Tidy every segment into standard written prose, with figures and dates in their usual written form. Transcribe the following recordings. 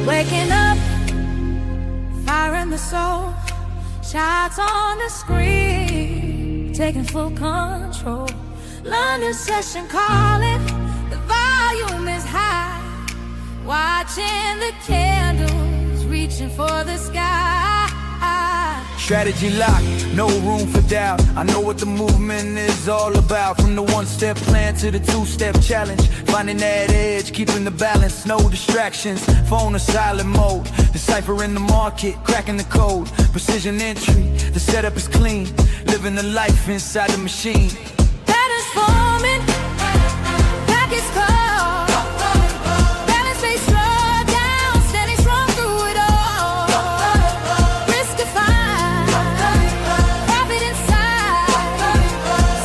Waking up, fire in the soul, shots on the screen, taking full control. London session calling, the volume is high, watching the candles reaching for the sky. Strategy locked, no room for doubt. I know what the movement is all about. From the one-step plan to the two-step challenge, finding that edge, keeping the balance, no distractions, phone or silent mode, deciphering the market, cracking the code, precision entry, the setup is clean, living the life inside the machine. Patterns forming, packets called, balance base slow down, standing strong through it all. Risk defined, profit inside.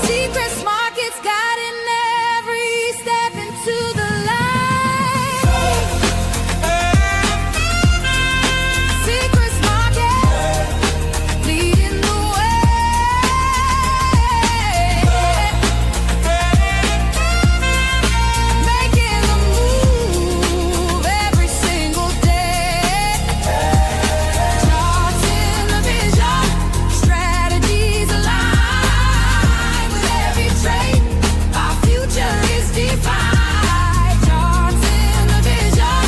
Seacrest Markets guiding every step into the light. Seacrest Markets leading the way. Making the move every single day. Charts in the vision, strategies align with every trade. Our future is defined. Charts in the vision,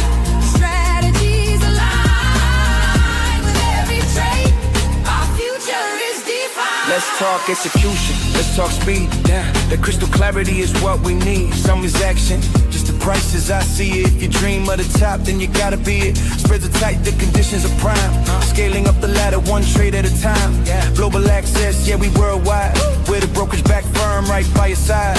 strategies align with every trade. Our future is defined. Let's talk execution, let's talk speed. Yeah, the crystal clarity is what we need. Some is action, just the price as I see it. If you dream of the top, then you gotta be it. Spreads are tight, the conditions are prime. Scaling up the ladder, one trade at a time. Global access, yeah, we worldwide. We're the brokerage back firm, right by your side.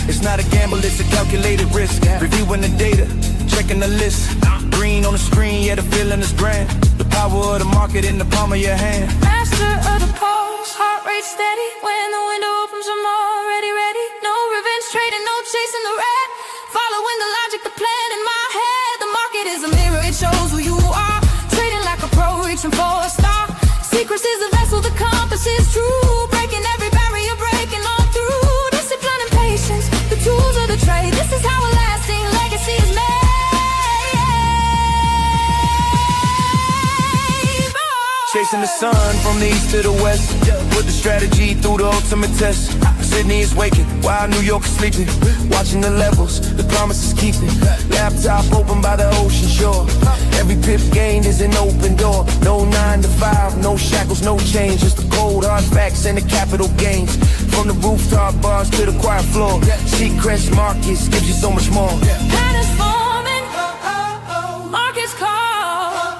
It's not a gamble, it's a calculated risk. Reviewing the data, checking the list. Green on the screen, yeah, the feeling is grand. The power of the market in the palm of your hand. Master of the pulse, heart rate steady. When the window opens, I'm already ready. No revenge trading, no chasing the rat. Following the logic, the plan in my head. The market is a mirror, it shows who you are. Trading like a pro, reaching for a star. Seacrest is the vessel, the compass is true. Breaking every barrier, breaking on through. Discipline and patience, the tools of the trade. This is how a lasting legacy is made. Chasing the sun from the east to the west. Put the strategy through the ultimate test. Sydney is waking while New York is sleeping. Watching the levels, the promise is keeping. Laptop open by the ocean shore. Every pip gained is an open door. No 9 to 5, no shackles, no change. Just the cold hard facts and the capital gains. From the rooftop bars to the quiet floor. Seacrest Markets gives you so much more. Patterns forming, markets call,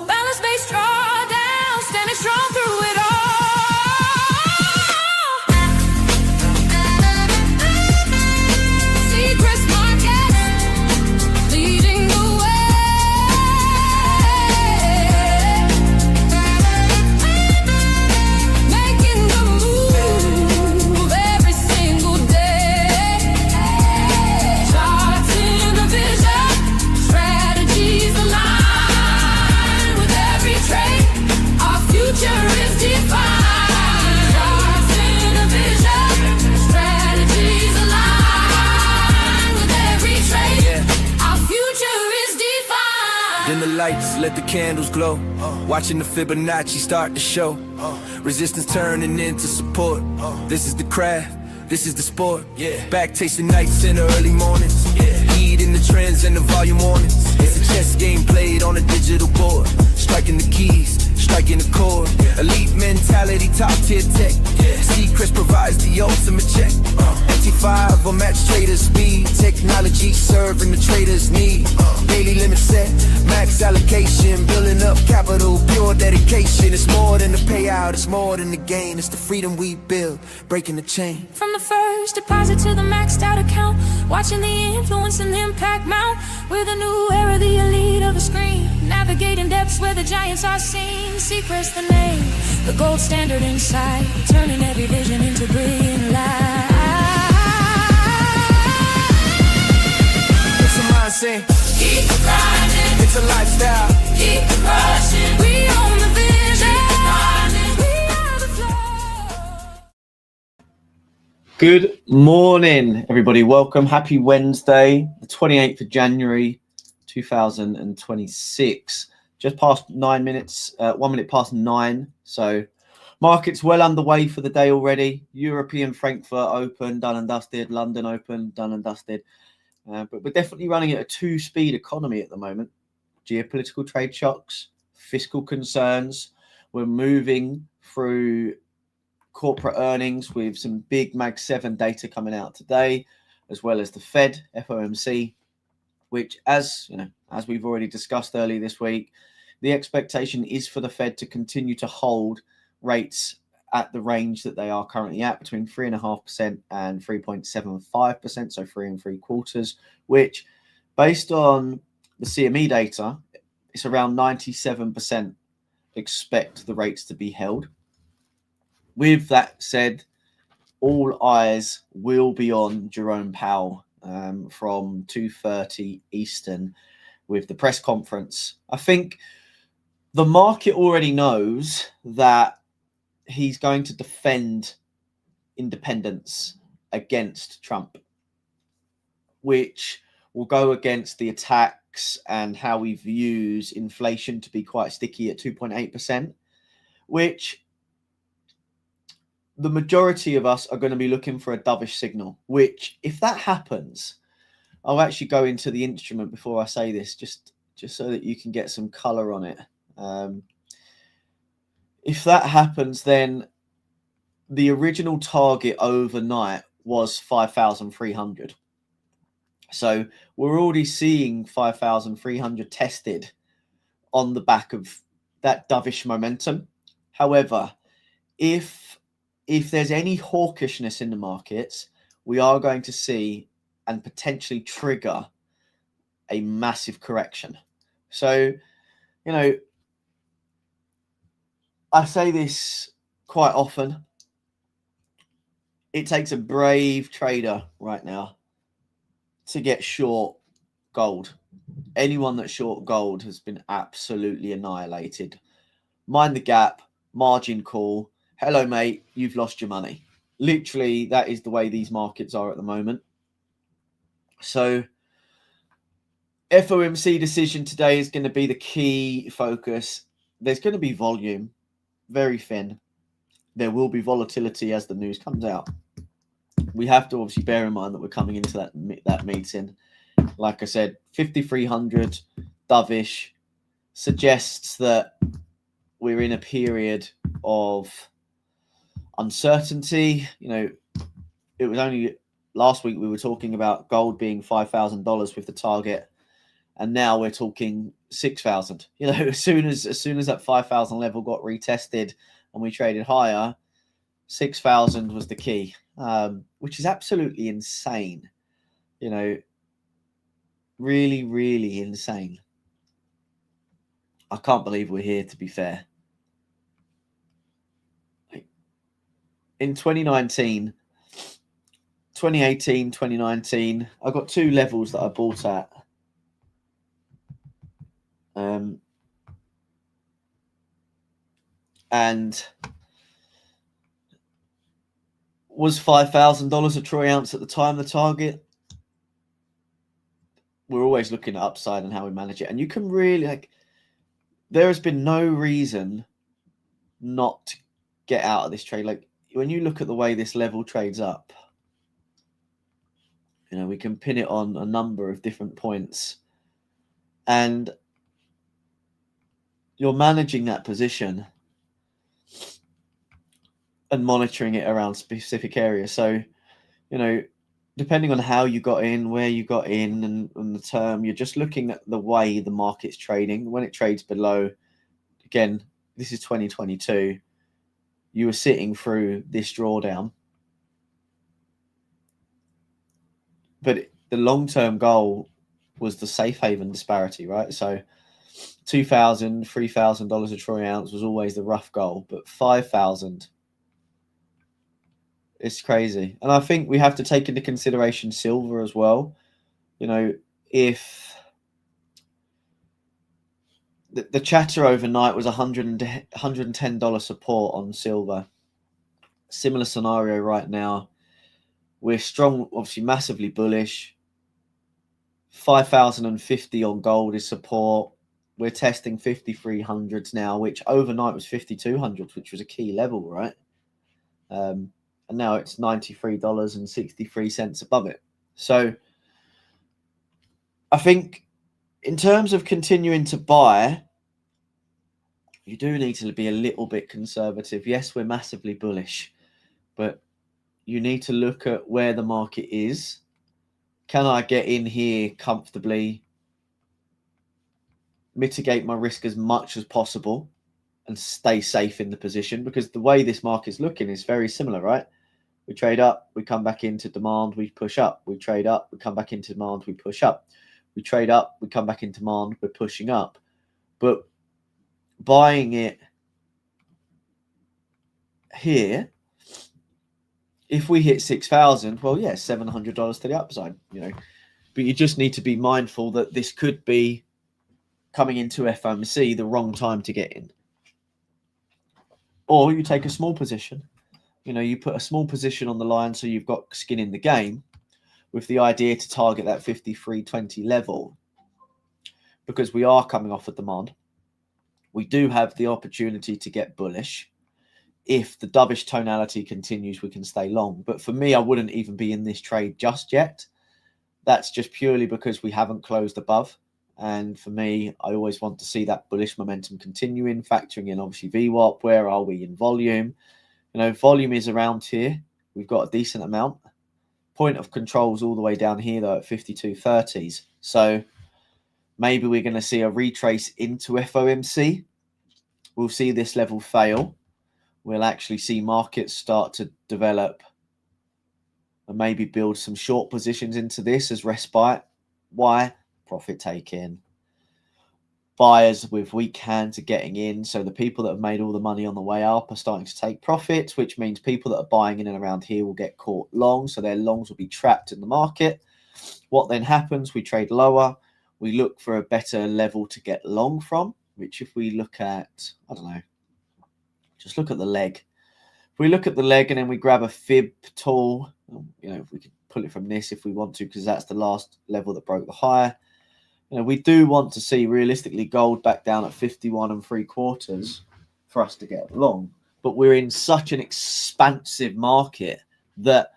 balance base drawdown, standing strong through it all. Seacrest Markets leading the way, making the move every single day. Charts in the vision, strategies align with every trade. Our future is defined. Charts in the vision, strategies align with every trade. Our future is defined. Then the lights let the candles glow. Watching the Fibonacci start to show. Resistance turning into support. This is the craft, this is the sport. Back tasting nights and the early mornings. Heeding the trends and the volume warnings. It's a chess game played on a digital board. Striking the keys, striking the chord. Elite mentality, top tier tech. Seacrest provides the ultimate check. MT5 will match traders' speed. Technology serving the traders' need. Daily limit set, max allocation. Building up capital, pure dedication. It's more than the payout, it's more than the gain. It's the freedom we build, breaking the chain. From the first deposit to the maxed out account, watching the influence and impact mount. With a new era, the elite of the screen, navigating depths where the giants are seen. Seacrest the name, the gold standard inside, turning every vision into brilliant light. It's a mindset, Keep grinding, it's a lifestyle. keep crushing. We own the vision, we are the flow. Good morning, everybody. Welcome. Happy Wednesday, the 28th of January, 2026. Just past 9 minutes, 1 minute past 9. So markets well underway for the day already. European Frankfurt Open, done and dusted. London Open, done and dusted. But we're definitely running at a two-speed economy at the moment. Geopolitical trade shocks, fiscal concerns. We're moving through corporate earnings with some big Mag 7 data coming out today, as well as the Fed, FOMC, which, as we've already discussed earlier this week, the expectation is for the Fed to continue to hold rates at the range that they are currently at, between 3.5% and 3.75%, so 3.75%, which, based on the CME data, it's around 97% expect the rates to be held. With that said, all eyes will be on Jerome Powell from 2:30 Eastern with the press conference. I think the market already knows that he's going to defend independence against Trump, which will go against the attacks and how he views inflation to be quite sticky at 2.8%, which the majority of us are going to be looking for a dovish signal, which, if that happens, I'll actually go into the instrument before I say this, just so that you can get some color on it. If that happens, then the original target overnight was 5,300. So we're already seeing 5,300 tested on the back of that dovish momentum. However, if there's any hawkishness in the markets, we are going to see and potentially trigger a massive correction. So, I say this quite often. It takes a brave trader right now to get short gold. Anyone that's short gold has been absolutely annihilated. Mind the gap, margin call. Hello, mate, you've lost your money. Literally, that is the way these markets are at the moment. So, FOMC decision today is going to be the key focus. There's going to be volume, very thin. There will be volatility as the news comes out. We have to obviously bear in mind that we're coming into that meeting. Like I said, 5,300 dovish suggests that we're in a period of uncertainty. It was only last week we were talking about gold being $5,000 with the target, and now we're talking 6,000. As soon as that 5,000 level got retested and we traded higher, 6,000 was the key, which is absolutely insane. Really, really insane. I can't believe we're here, to be fair. In 2018, 2019, I got two levels that I bought at. And was $5,000 a troy ounce at the time the target? We're always looking at upside and how we manage it. And you can really, there has been no reason not to get out of this trade. When you look at the way this level trades up, we can pin it on a number of different points. And you're managing that position and monitoring it around specific areas. So, depending on how you got in, where you got in, and the term, you're just looking at the way the market's trading. When it trades below, again, this is 2022, you were sitting through this drawdown. But the long-term goal was the safe haven disparity, right? So $2,000, $3,000 a troy ounce was always the rough goal, but 5,000, it's crazy. And I think we have to take into consideration silver as well. If the chatter overnight was $110 support on silver, similar scenario right now. We're strong, obviously massively bullish. 5,050 on gold is support. We're testing 5,300s now, which overnight was 5,200, which was a key level, right? And now it's $93.63 above it. So I think in terms of continuing to buy, you do need to be a little bit conservative. Yes, we're massively bullish, but you need to look at where the market is. Can I get in here comfortably, mitigate my risk as much as possible, and stay safe in the position? Because the way this market's looking is very similar, right? We trade up, we come back into demand, we push up. We trade up, we come back into demand, we push up. We trade up, we come back into demand, we're pushing up. But buying it here, if we hit 6,000, well, yeah, $700 to the upside, you know. But you just need to be mindful that this could be coming into FOMC the wrong time to get in. Or you take a small position. You know, you put a small position on the line so you've got skin in the game with the idea to target that 53.20 level, because we are coming off a demand. We do have the opportunity to get bullish. If the dovish tonality continues, we can stay long. But for me, I wouldn't even be in this trade just yet. That's just purely because we haven't closed above. And for me, I always want to see that bullish momentum continuing, factoring in obviously VWAP. Where are we in volume? You know, volume is around here. We've got a decent amount. Point of controls all the way down here, though, at 52.30s. So maybe we're going to see a retrace into FOMC. We'll see this level fail. We'll actually see markets start to develop and maybe build some short positions into this as respite. Why? Profit taking. Buyers with weak hands are getting in. So the people that have made all the money on the way up are starting to take profits, which means people that are buying in and around here will get caught long. So their longs will be trapped in the market. What then happens? We trade lower. We look for a better level to get long from, which if we look at, I don't know, just look at the leg. If we look at the leg and then we grab a fib tool, you know, if we could pull it from this if we want to, because that's the last level that broke the higher. You know, we do want to see realistically gold back down at 51.75 for us to get long. But we're in such an expansive market that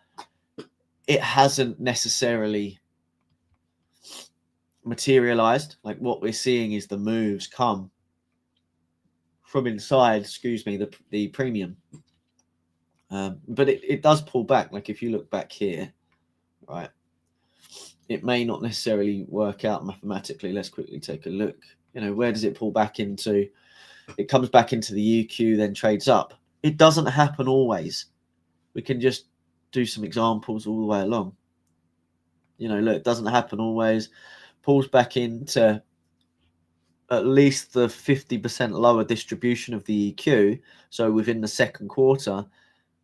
it hasn't necessarily materialized. Like what we're seeing is the moves come from inside, the premium. But it does pull back. Like if you look back here, right, it may not necessarily work out mathematically. Let's quickly take a look. You know, where does it pull back into? It comes back into the UQ, then trades up. It doesn't happen always. We can just do some examples all the way along. You know, look, it doesn't happen always. Pulls back into at least the 50% lower distribution of the EQ, so within the second quarter.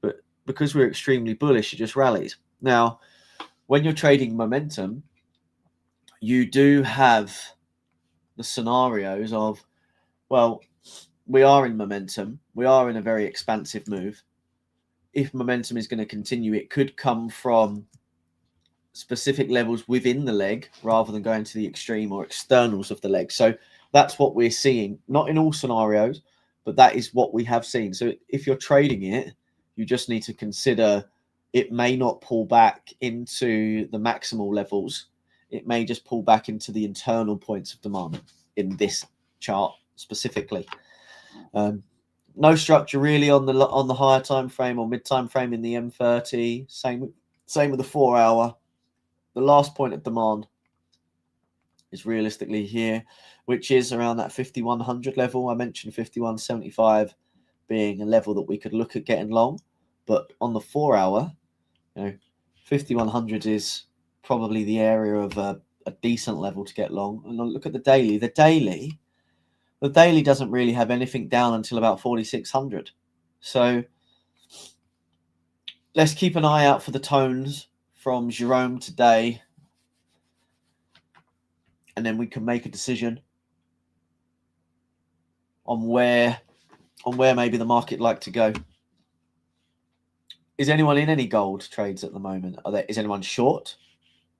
But because we're extremely bullish, it just rallies. Now, when you're trading momentum, you do have the scenarios of, well, we are in momentum. We are in a very expansive move. If momentum is going to continue, it could come from specific levels within the leg rather than going to the extreme or externals of the leg. So that's what we're seeing, not in all scenarios, but that is what we have seen. So if you're trading it, you just need to consider it may not pull back into the maximal levels. It may just pull back into the internal points of demand in this chart specifically. No structure really on the higher time frame or mid time frame in the M30. Same with the 4 hour. The last point of demand is realistically here, which is around that 5100 level. I mentioned 5175 being a level that we could look at getting long, but on the 4 hour, you know, 5100 is probably the area of a decent level to get long. And look at the daily. The daily doesn't really have anything down until about 4600. So let's keep an eye out for the tones from Jerome today, and then we can make a decision on where maybe the market like to go. Is anyone in any gold trades at the moment? Is anyone short?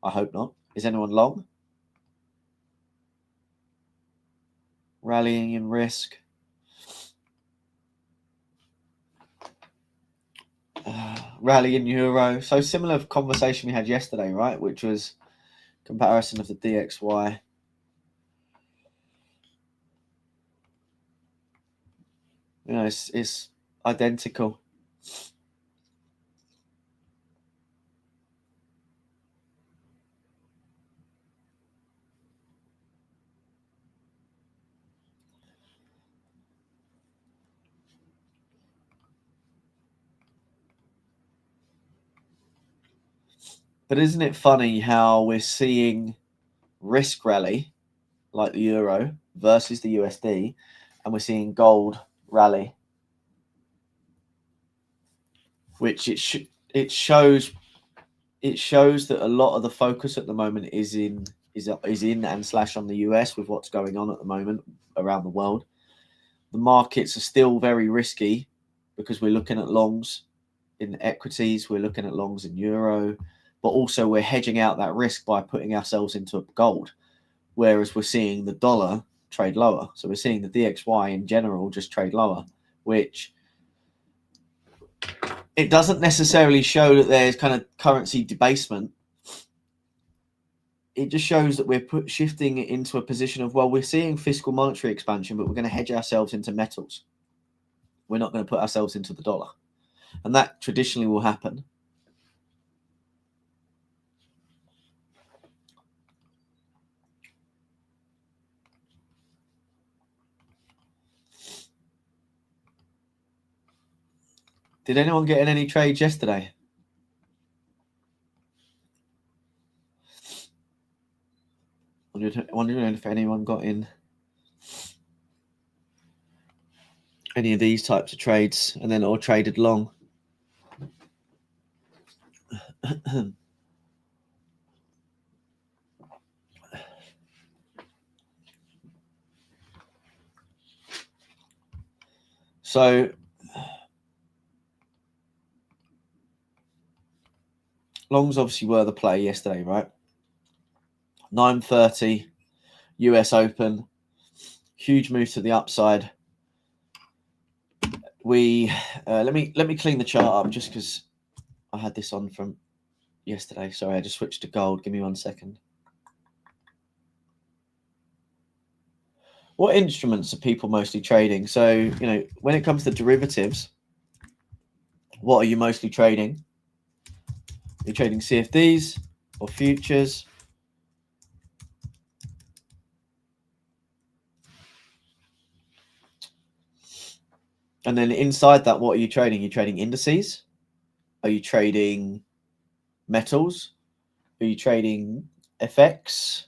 I hope not. Is anyone long? rallying in risk. Rally in euro. So similar conversation we had yesterday, right? Which was comparison of the DXY. You know, it's identical. But isn't it funny how we're seeing risk rally, like the euro versus the USD, and we're seeing gold rally, which it shows that a lot of the focus at the moment is in and slash on the US with what's going on at the moment around the world. The markets are still very risky because we're looking at longs in equities, we're looking at longs in euro, but also we're hedging out that risk by putting ourselves into gold, whereas we're seeing the dollar trade lower. So we're seeing the DXY in general just trade lower, which it doesn't necessarily show that there's kind of currency debasement. It just shows that we're shifting into a position of, well, we're seeing fiscal monetary expansion, but we're going to hedge ourselves into metals. We're not going to put ourselves into the dollar. And that traditionally will happen. Did anyone get in any trades yesterday? Wondering if anyone got in any of these types of trades and then or traded long. So longs obviously were the play yesterday, right? 9:30 US Open, huge move to the upside. We let me clean the chart up just because I had this on from yesterday. Sorry, I just switched to gold. Give me 1 second. What instruments are people mostly trading? So, you know, when it comes to derivatives, what are you mostly trading? Are you trading CFDs or futures? And then inside that, what are you trading? Are you trading indices? Are you trading metals? Are you trading FX?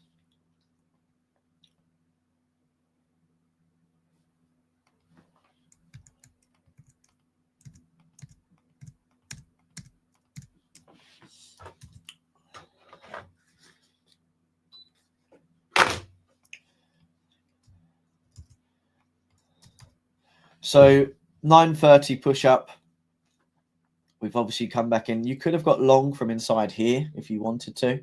So 9:30 push up. We've obviously come back in. You could have got long from inside here if you wanted to.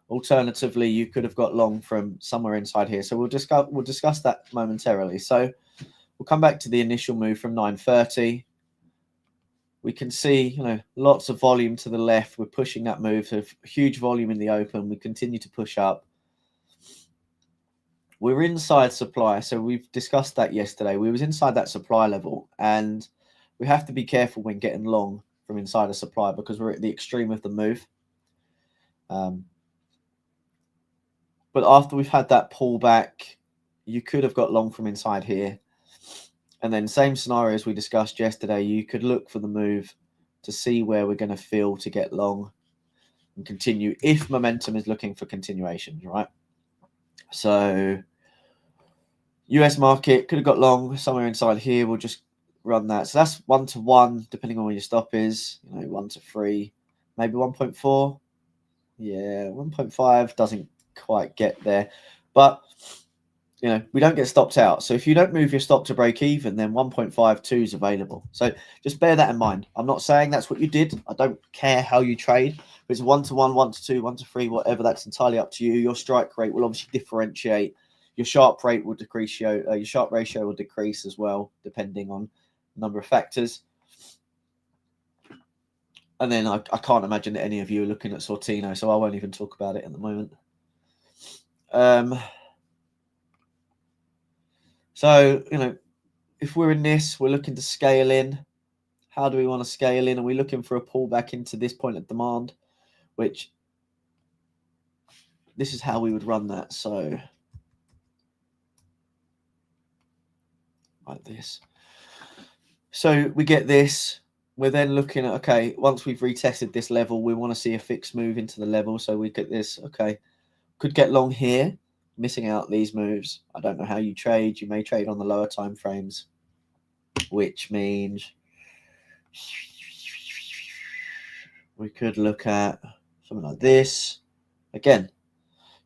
Alternatively, you could have got long from somewhere inside here. So we'll discuss that momentarily. So we'll come back to the initial move from 9:30. We can see, you know, lots of volume to the left. We're pushing that move. So huge volume in the open. We continue to push up. We're inside supply. So we've discussed that yesterday. We was inside that supply level, and we have to be careful when getting long from inside a supply because we're at the extreme of the move. But after we've had that pullback, you could have got long from inside here. And then same scenario as we discussed yesterday, you could look for the move to see where we're going to feel to get long and continue if momentum is looking for continuation, right? So US market could have got long somewhere inside here. We'll just run that. So that's 1 to 1, depending on where your stop is. You know, 1 to 3, maybe 1.4. Yeah, 1.5 doesn't quite get there. But, you know, we don't get stopped out. So if you don't move your stop to break even, then 1.52 is available. So just bear that in mind. I'm not saying that's what you did. I don't care how you trade. If it's 1 to 1, 1 to 2, 1 to 3, whatever, that's entirely up to you. Your strike rate will obviously differentiate your Sharp rate will decrease. Your Sharp ratio will decrease as well, depending on a number of factors. And then I can't imagine that any of you are looking at Sortino, so I won't even talk about it at the moment. So, if we're in this, we're looking to scale in. How do we want to scale in? Are we looking for a pullback into this point of demand? Which, this is how we would run that. So, like this. So, we get this. We're then looking at, okay, once we've retested this level, we want to see a fixed move into the level. So, we get this, okay, could get long here, missing out these moves. I don't know how you trade. You may trade on the lower time frames, which means we could look at something like this. Again,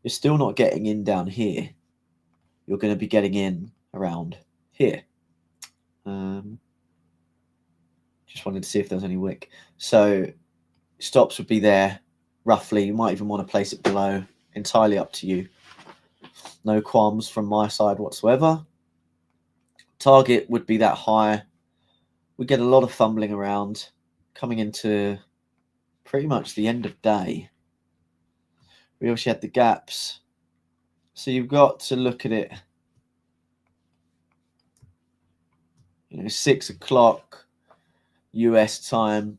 you're still not getting in down here. You're going to be getting in around here. Just wanted to see if there's any wick. So stops would be there roughly. You might even want to place it below. Entirely up to you. No qualms from my side whatsoever. Target would be that high. We get a lot of fumbling around coming into pretty much the end of day. We obviously had the gaps. So you've got to look at it. 6 o'clock US time.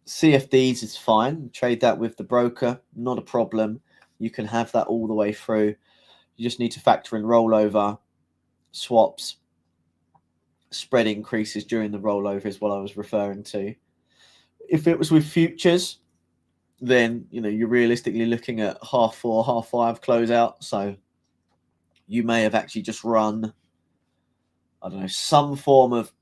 CFDs is fine. Trade that with the broker. Not a problem. You can have that all the way through. You just need to factor in rollover, swaps, spread increases during the rollover is what I was referring to. If it was with futures, then you're realistically looking at 4:30, 5:30 closeout. So you may have actually just run, I don't know, some form of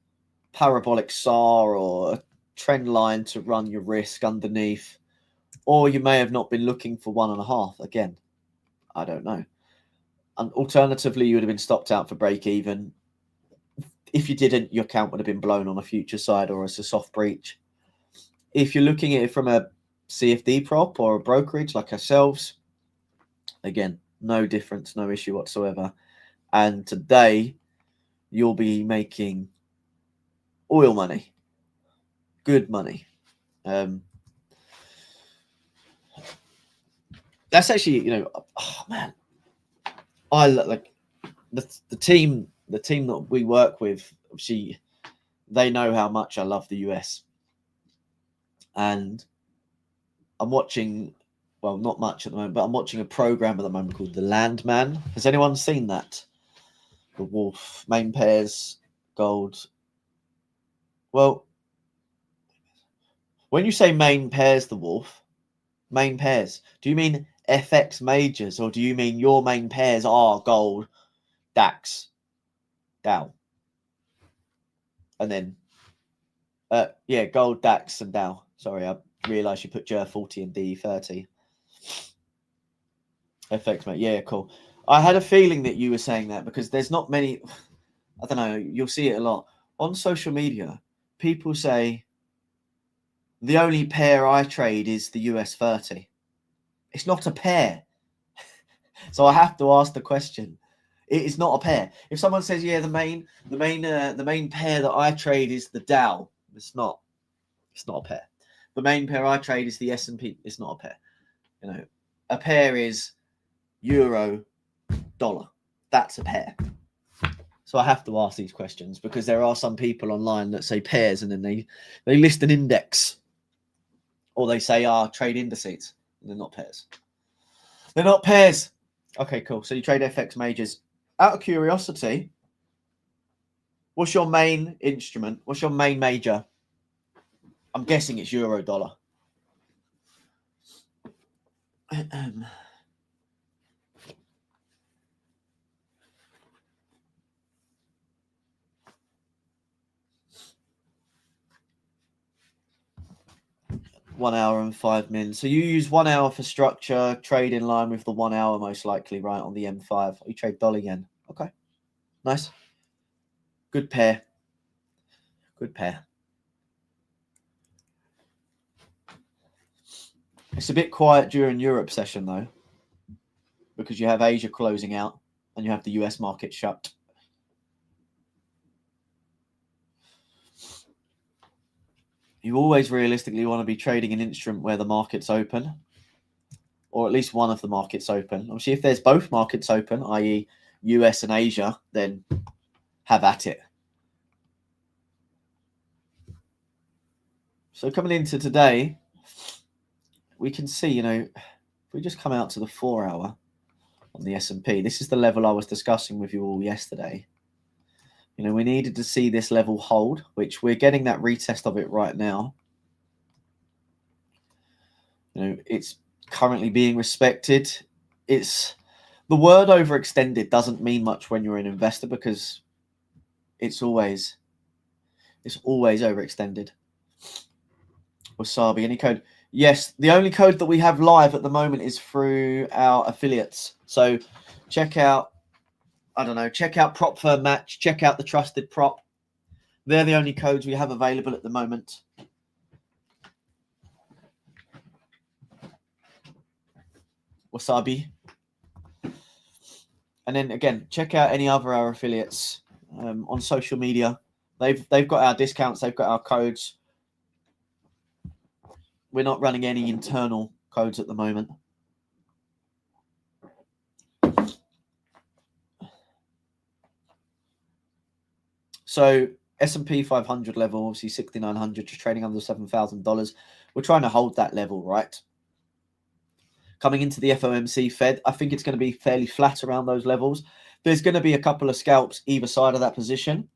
parabolic SAR or a trend line to run your risk underneath, or you may have not been looking for 1.5. Again, I don't know. And alternatively, you would have been stopped out for break even. If you didn't, your account would have been blown on a future side or as a soft breach. If you're looking at it from a CFD prop or a brokerage like ourselves, again, no difference, no issue whatsoever. And today, you'll be making oil money, good money. That's actually, oh man, I like the team that we work with. Obviously, they know how much I love the US, and I'm watching. Well, not much at the moment, but I'm watching a program at the moment called The Landman. Has anyone seen that? The Wolf, main pairs, gold. Well, when you say main pairs, the Wolf, main pairs, do you mean FX majors or do you mean your main pairs are gold, DAX, Dow? And then, yeah, gold, DAX, and Dow. Sorry, I realised you put JER40 and DE30. FX, mate. Yeah, cool. I had a feeling that you were saying that because there's not many, I don't know, you'll see it a lot. On social media, people say, the only pair I trade is the US 30. It's not a pair. So I have to ask the question. It is not a pair. If someone says, yeah, the main pair that I trade is the Dow, it's not a pair. The main pair I trade is the S&P. It's not a pair. A pair is euro, dollar. That's a pair. So I have to ask these questions because there are some people online that say pairs and then they list an index, or they say trade indices, and they're not pairs. They're not pairs. Okay, cool. So you trade FX majors. Out of curiosity, what's your main instrument? What's your main major? I'm guessing it's euro dollar. 1 hour and 5 minutes. So you use 1 hour for structure, trade in line with the 1 hour most likely, right, on the M5. You trade dollar yen. Okay. Nice. Good pair. Good pair. It's a bit quiet during Europe session, though, because you have Asia closing out. and you have the US market shut. You always realistically want to be trading an instrument where the market's open, or at least one of the markets open. Obviously, if there's both markets open, i.e. US and Asia, then have at it. So coming into today, we can see, if we just come out to the 4 hour on the S&P, this is the level I was discussing with you all yesterday. We needed to see this level hold, which we're getting that retest of it right now. It's currently being respected. It's the word overextended doesn't mean much when you're an investor, because it's always overextended. Wasabi, any code? Yes, the only code that we have live at the moment is through our affiliates. So check out, check out Prop Firm Match, check out the Trusted Prop. They're the only codes we have available at the moment. Wasabi. And then again, check out any other our affiliates on social media. They've got our discounts, they've got our codes. We're not running any internal codes at the moment. So S&P 500 level, obviously 6,900, just trading under $7,000. We're trying to hold that level, right? Coming into the FOMC Fed, I think it's going to be fairly flat around those levels. There's going to be a couple of scalps either side of that position.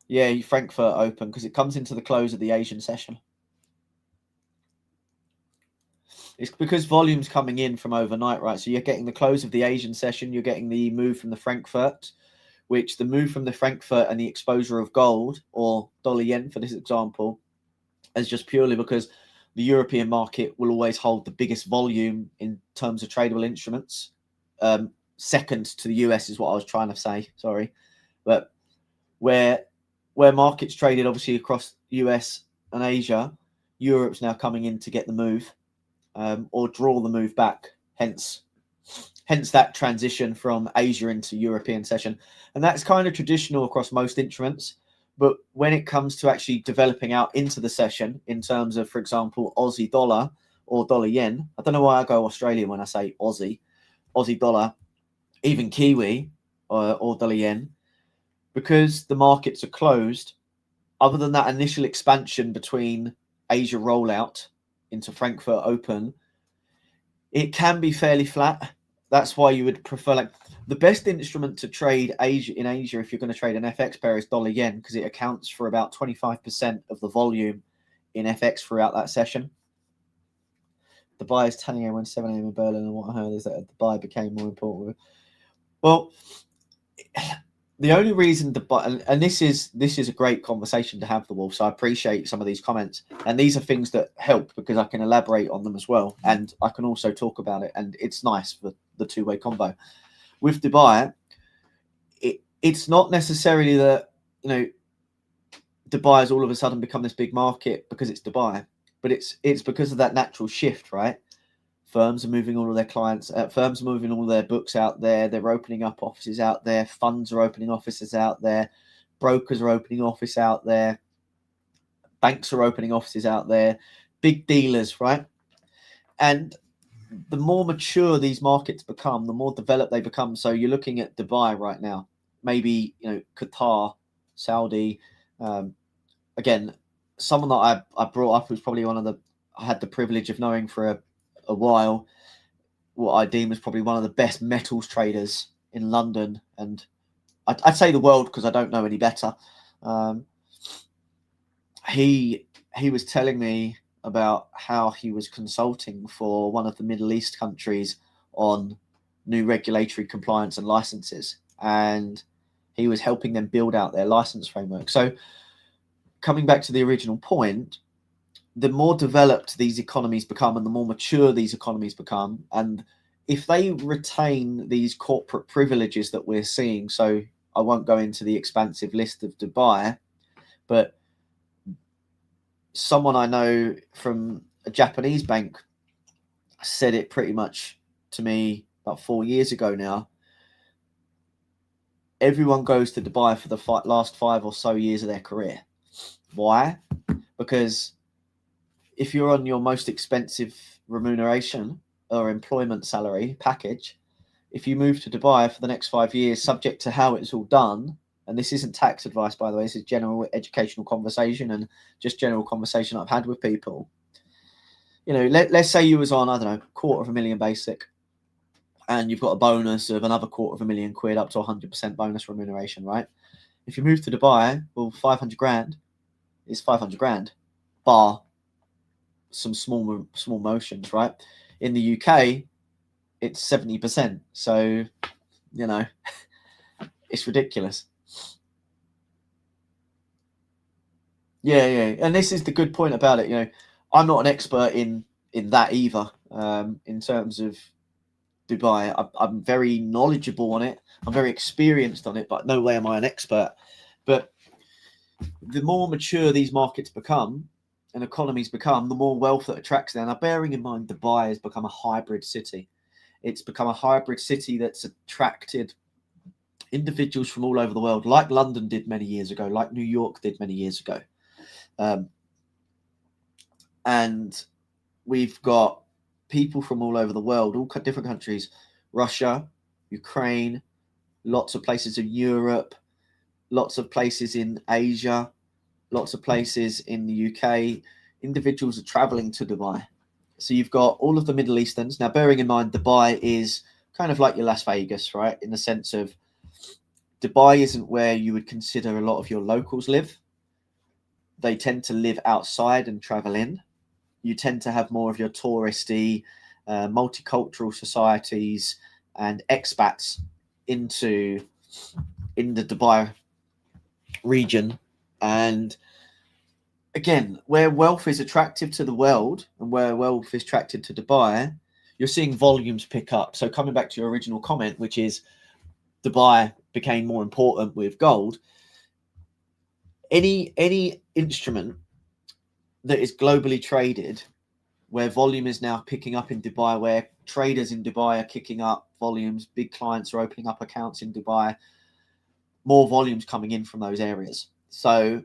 Yeah, Frankfurt open, because it comes into the close of the Asian session. It's because volume's coming in from overnight, right? So you're getting the close of the Asian session, you're getting the move from the Frankfurt, which the move from the Frankfurt and the exposure of gold or dollar yen, for this example, is just purely because the European market will always hold the biggest volume in terms of tradable instruments. Second to the US is what I was trying to say, sorry. But where markets traded obviously across US and Asia, Europe's now coming in to get the move or draw the move back, hence that transition from Asia into European session. And that's kind of traditional across most instruments. But when it comes to actually developing out into the session in terms of, for example, Aussie dollar or dollar yen, I don't know why I go Australian when I say Aussie dollar, even Kiwi or dollar yen, because the markets are closed, other than that initial expansion between Asia rollout into Frankfurt open, it can be fairly flat. That's why you would prefer, the best instrument to trade in Asia, if you're going to trade an FX pair, is dollar yen, because it accounts for about 25% of the volume in FX throughout that session. Dubai is 10 a.m. when 7 a.m. in Berlin, and what I heard is that Dubai became more important. Well, the only reason Dubai, and this is a great conversation to have, the Wolf. So I appreciate some of these comments, and these are things that help because I can elaborate on them as well, and I can also talk about it, and it's nice for the two-way combo. With Dubai, it's not necessarily that Dubai has all of a sudden become this big market because it's Dubai, but it's because of that natural shift, right? Firms are moving all of their clients, firms are moving all their books out there. They're opening up offices out there. Funds are opening offices out there. Brokers are opening office out there. Banks are opening offices out there. Big dealers, right? And the more mature these markets become, the more developed they become. So you're looking at Dubai right now, maybe Qatar, Saudi. Again, someone that I brought up who's probably I had the privilege of knowing for a while, what I deem as probably one of the best metals traders in London, and I'd say the world because I don't know any better. He was telling me about how he was consulting for one of the Middle East countries on new regulatory compliance and licenses, and he was helping them build out their license framework. So coming back to the original point, the more developed these economies become and the more mature these economies become, and if they retain these corporate privileges that we're seeing, so I won't go into the expansive list of Dubai, but someone I know from a Japanese bank said it pretty much to me about 4 years ago now, everyone goes to Dubai for the last 5 or so years of their career. Why? Because if you're on your most expensive remuneration or employment salary package, if you move to Dubai for the next 5 years, subject to how it's all done, and this isn't tax advice, by the way, this is general educational conversation and just general conversation I've had with people. You know, let's say you was on, I don't know, £250,000 basic, and you've got a bonus of another £250,000 up to 100% bonus remuneration, right? If you move to Dubai, well, 500 grand is 500 grand, bar some small motions, right? In the UK, it's 70%. So, you know, it's ridiculous. Yeah. And this is the good point about it. You know, I'm not an expert in that either. In terms of Dubai, I'm very knowledgeable on it. I'm very experienced on it, but no way am I an expert. But the more mature these markets become and economies become, the more wealth that attracts there. Now, bearing in mind, Dubai has become a hybrid city. It's become a hybrid city that's attracted individuals from all over the world, like London did many years ago, like New York did many years ago. And we've got people from all over the world, all different countries, Russia, Ukraine, lots of places in Europe, lots of places in Asia, lots of places in the UK. Individuals are traveling to Dubai. So you've got all of the Middle Easterns. Now, bearing in mind, Dubai is kind of like your Las Vegas, right? In the sense of Dubai isn't where you would consider a lot of your locals live. They tend to live outside and travel in. You tend to have more of your touristy, multicultural societies and expats in the Dubai region. And again, where wealth is attractive to the world and where wealth is attracted to Dubai, you're seeing volumes pick up. So coming back to your original comment, which is Dubai became more important with gold. Any instrument that is globally traded, where volume is now picking up in Dubai, where traders in Dubai are kicking up volumes, big clients are opening up accounts in Dubai, more volumes coming in from those areas. So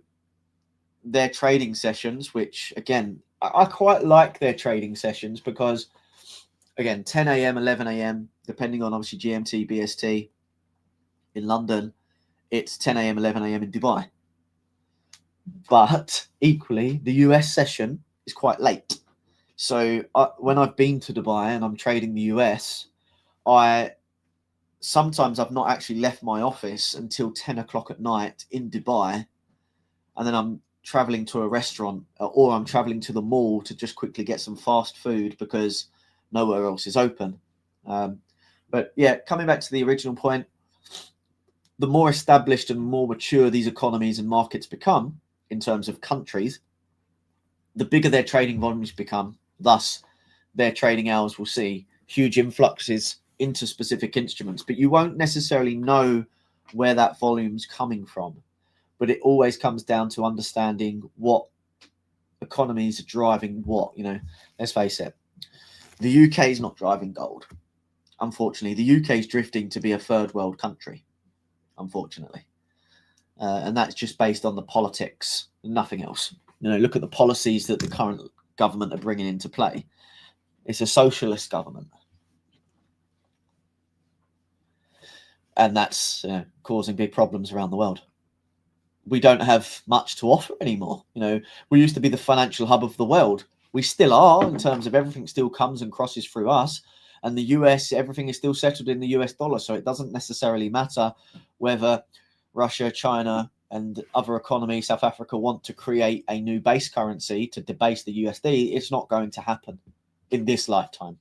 their trading sessions, which again, I quite like their trading sessions because, again, 10 a.m., 11 a.m., depending on obviously GMT, BST in London, it's 10 a.m., 11 a.m. in Dubai. But equally, the US session is quite late. So when I've been to Dubai and I'm trading the US, sometimes I've not actually left my office until 10 o'clock at night in Dubai. And then I'm traveling to a restaurant or I'm traveling to the mall to just quickly get some fast food because nowhere else is open. But yeah, coming back to the original point, the more established and more mature these economies and markets become in terms of countries, the bigger their trading volumes become. Thus, their trading hours will see huge influxes into specific instruments, but you won't necessarily know where that volume's coming from. But it always comes down to understanding what economies are driving what. You know, let's face it, the UK is not driving gold. Unfortunately, the UK is drifting to be a third world country, unfortunately. And that's just based on the politics, nothing else. You know, look at the policies that the current government are bringing into play. It's a socialist government. And that's causing big problems around the world. We don't have much to offer anymore. You know, we used to be the financial hub of the world. We still are, in terms of everything still comes and crosses through us. And the US, everything is still settled in the US dollar. So it doesn't necessarily matter whether Russia, China, and other economies, South Africa, want to create a new base currency to debase the USD. It's not going to happen in this lifetime.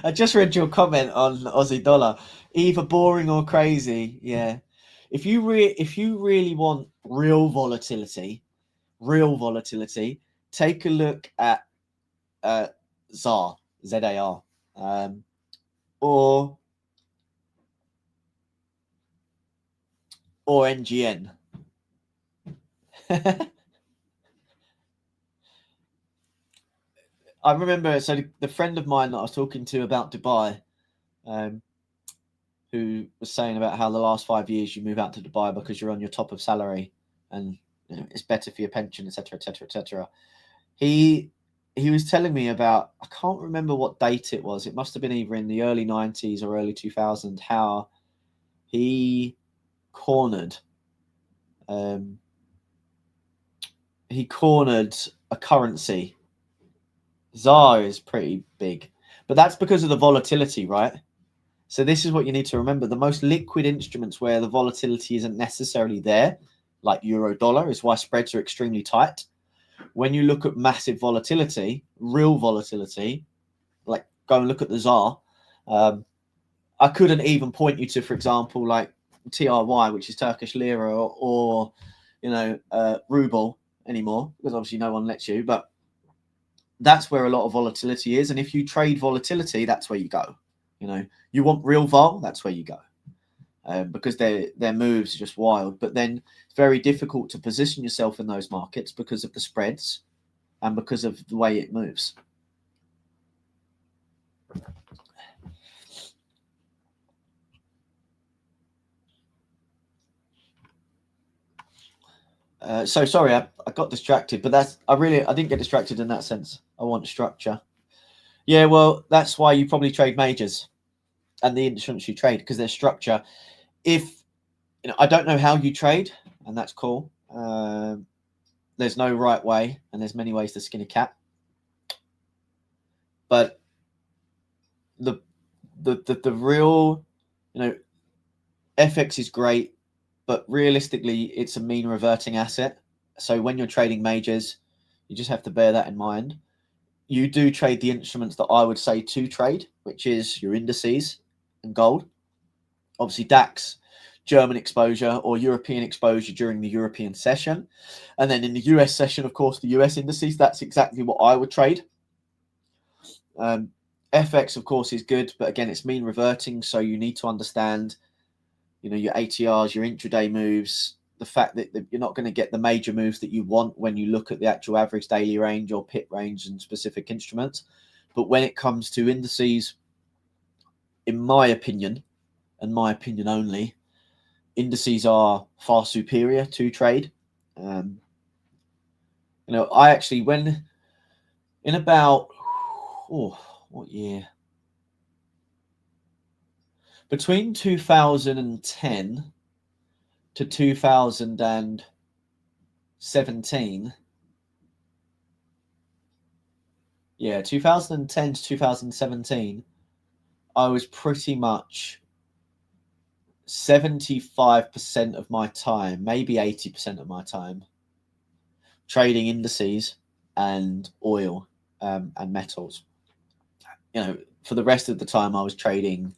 I just read your comment on Aussie dollar. Either boring or crazy. Yeah. If you really want real volatility, take a look at ZAR, ZAR, or NGN. I remember, so the friend of mine that I was talking to about Dubai, who was saying about how the last 5 years you move out to Dubai because you're on your top of salary and it's better for your pension, etc., etc., etc. He was telling me about, I can't remember what date it was. It must have been either in the early 90s or early 2000s, how he cornered a currency. ZAR is pretty big, but that's because of the volatility, right? So this is what you need to remember. The most liquid instruments where the volatility isn't necessarily there, like euro dollar, is why spreads are extremely tight. When you look at massive volatility, real volatility, like go and look at the ZAR. I couldn't even point you to, for example, like TRY, which is Turkish lira, or ruble anymore, because obviously no one lets you. But that's where a lot of volatility is, and if you trade volatility, that's where you go. You want real vol, that's where you go, because their moves are just wild. But then it's very difficult to position yourself in those markets because of the spreads and because of the way it moves. So sorry, I got distracted, but I didn't get distracted in that sense. I want structure. Yeah, well, that's why you probably trade majors and the instruments you trade, because there's structure. If I don't know how you trade, and that's cool. There's no right way, and there's many ways to skin a cat. But the real, FX is great, but realistically, it's a mean reverting asset. So when you're trading majors, you just have to bear that in mind. You do trade the instruments that I would say to trade, which is your indices and gold. Obviously, DAX, German exposure or European exposure during the European session. And then in the US session, of course, the US indices, that's exactly what I would trade. FX, of course, is good, but again, it's mean reverting. So you need to understand, your ATRs, your intraday moves, the fact that you're not going to get the major moves that you want when you look at the actual average daily range or pit range and specific instruments. But when it comes to indices, in my opinion, and my opinion only, indices are far superior to trade. I actually, when in about, what year? Between 2010 to 2017, 2010 to 2017, I was pretty much 75% of my time, maybe 80% of my time, trading indices and oil and metals. For the rest of the time I was trading,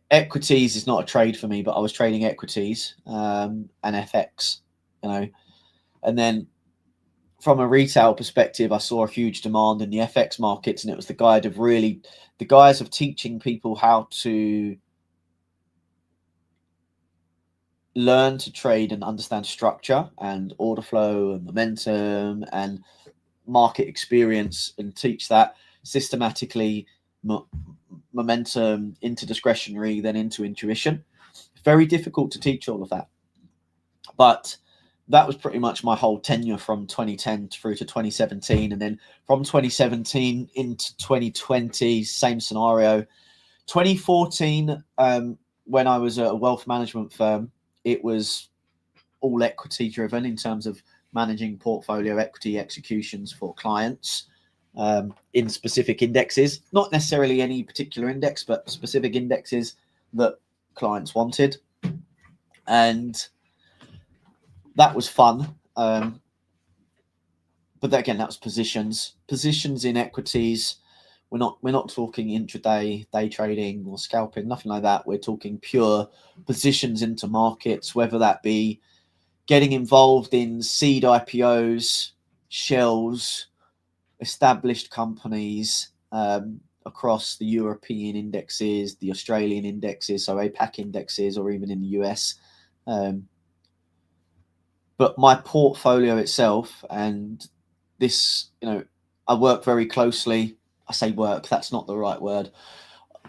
equities is not a trade for me, but I was trading equities and FX, and then from a retail perspective, I saw a huge demand in the FX markets, and it was the guise of teaching people how to learn to trade and understand structure and order flow and momentum and market experience, and teach that systematically, momentum into discretionary, then into intuition. Very difficult to teach all of that, but that was pretty much my whole tenure from 2010 through to 2017. And then from 2017 into 2020, same scenario. 2014, when I was at a wealth management firm, it was all equity driven in terms of managing portfolio equity executions for clients in specific indexes, not necessarily any particular index, but specific indexes that clients wanted. And that was fun. But again, that was positions in equities. We're not talking intraday, day trading or scalping, nothing like that. We're talking pure positions into markets, whether that be getting involved in seed IPOs, shells, established companies across the European indexes, the Australian indexes, so APAC indexes, or even in the US. But my portfolio itself and this, I work very closely. I say work, that's not the right word.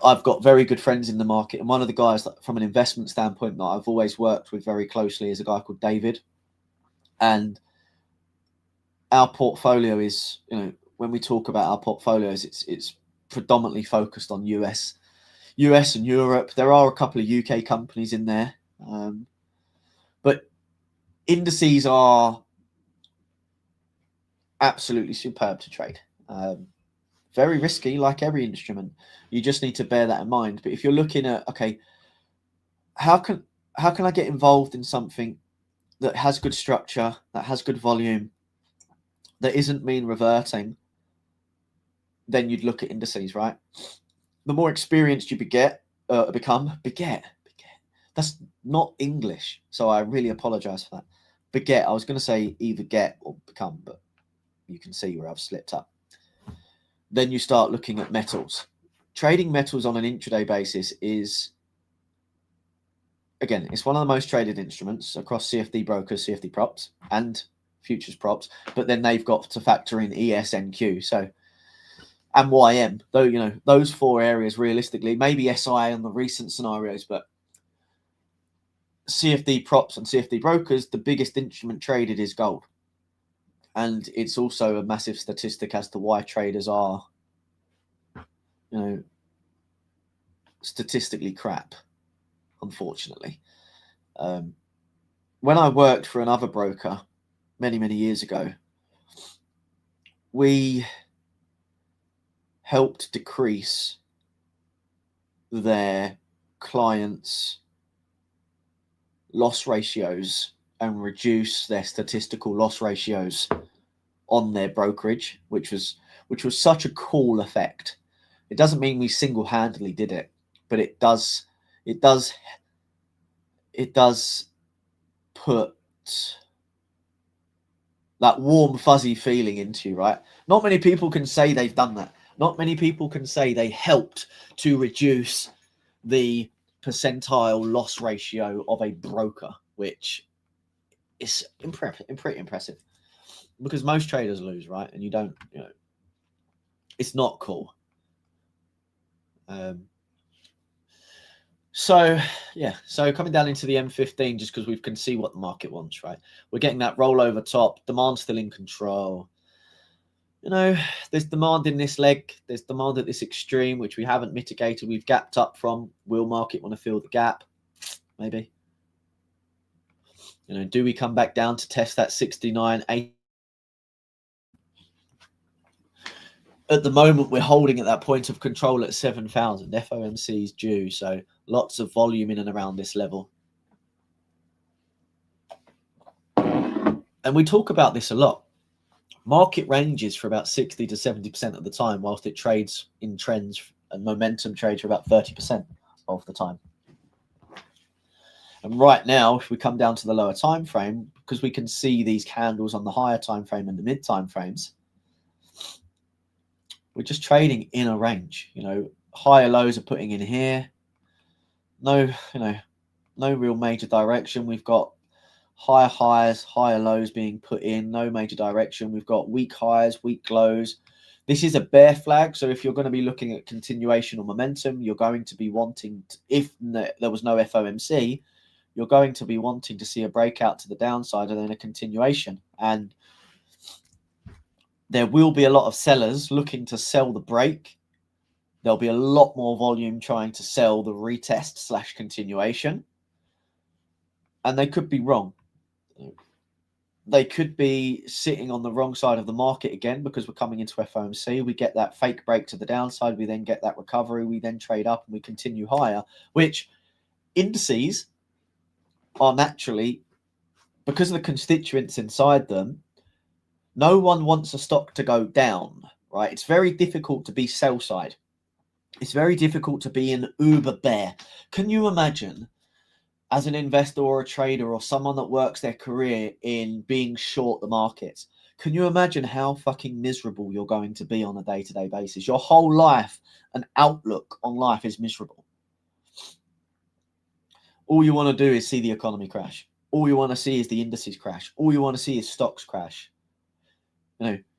I've got very good friends in the market, and one of the guys that, from an investment standpoint, that I've always worked with very closely is a guy called David. And our portfolio is, when we talk about our portfolios, it's predominantly focused on US and Europe. There are a couple of UK companies in there, but indices are absolutely superb to trade. Very risky, like every instrument. You just need to bear that in mind. But if you're looking at, okay, how can I get involved in something that has good structure, that has good volume, that isn't mean reverting, then you'd look at indices, right? The more experienced you become. That's not English, so I really apologize for that. Beget, I was going to say either get or become, but you can see where I've slipped up. Then you start looking at metals. Trading metals on an intraday basis is, again, it's one of the most traded instruments across CFD brokers, CFD props, and futures props. But then they've got to factor in ESNQ, so and YM. Though those four areas realistically, maybe SI on the recent scenarios, but CFD props and CFD brokers, the biggest instrument traded is gold. And it's also a massive statistic as to why traders are, statistically crap, unfortunately. When I worked for another broker many, many years ago, we helped decrease their clients' loss ratios and reduce their statistical loss ratios on their brokerage, which was such a cool effect. It doesn't mean we single-handedly did it, but it does put that warm fuzzy feeling into you, right? Not many people can say they've done that. Not many people can say they helped to reduce the percentile loss ratio of a broker, which is pretty impressive, because most traders lose, right? And you don't, it's not cool. So coming down into the M15, just because we can see what the market wants, right? We're getting that rollover top, demand still in control. There's demand in this leg, there's demand at this extreme, which we haven't mitigated. We've gapped up from. Will market want to fill the gap? Maybe. Do we come back down to test that 69.8? At the moment, we're holding at that point of control at 7,000. FOMC is due, so lots of volume in and around this level. And we talk about this a lot. Market ranges for about 60 to 70% of the time, whilst it trades in trends, and momentum trades for about 30% of the time. And right now, if we come down to the lower time frame, because we can see these candles on the higher time frame and the mid time frames, we're just trading in a range. Higher lows are putting in here. No real major direction. We've got higher highs, higher lows being put in. No major direction. We've got weak highs, weak lows. This is a bear flag. So if you're going to be looking at continuation or momentum, you're going to be wanting to, if there was no FOMC, you're going to be wanting to see a breakout to the downside and then a continuation. And there will be a lot of sellers looking to sell the break. There'll be a lot more volume trying to sell the retest / continuation. And they could be wrong. They could be sitting on the wrong side of the market again, because we're coming into FOMC. We get that fake break to the downside. We then get that recovery. We then trade up and we continue higher, which indices are naturally, because of the constituents inside them, no one wants a stock to go down, right? It's very difficult to be sell side. It's very difficult to be an uber bear. Can you imagine, as an investor or a trader or someone that works their career in being short the markets, can you imagine how fucking miserable you're going to be on a day-to-day basis? Your whole life and outlook on life is miserable. All you want to do is see the economy crash. All you want to see is the indices crash. All you want to see is stocks crash.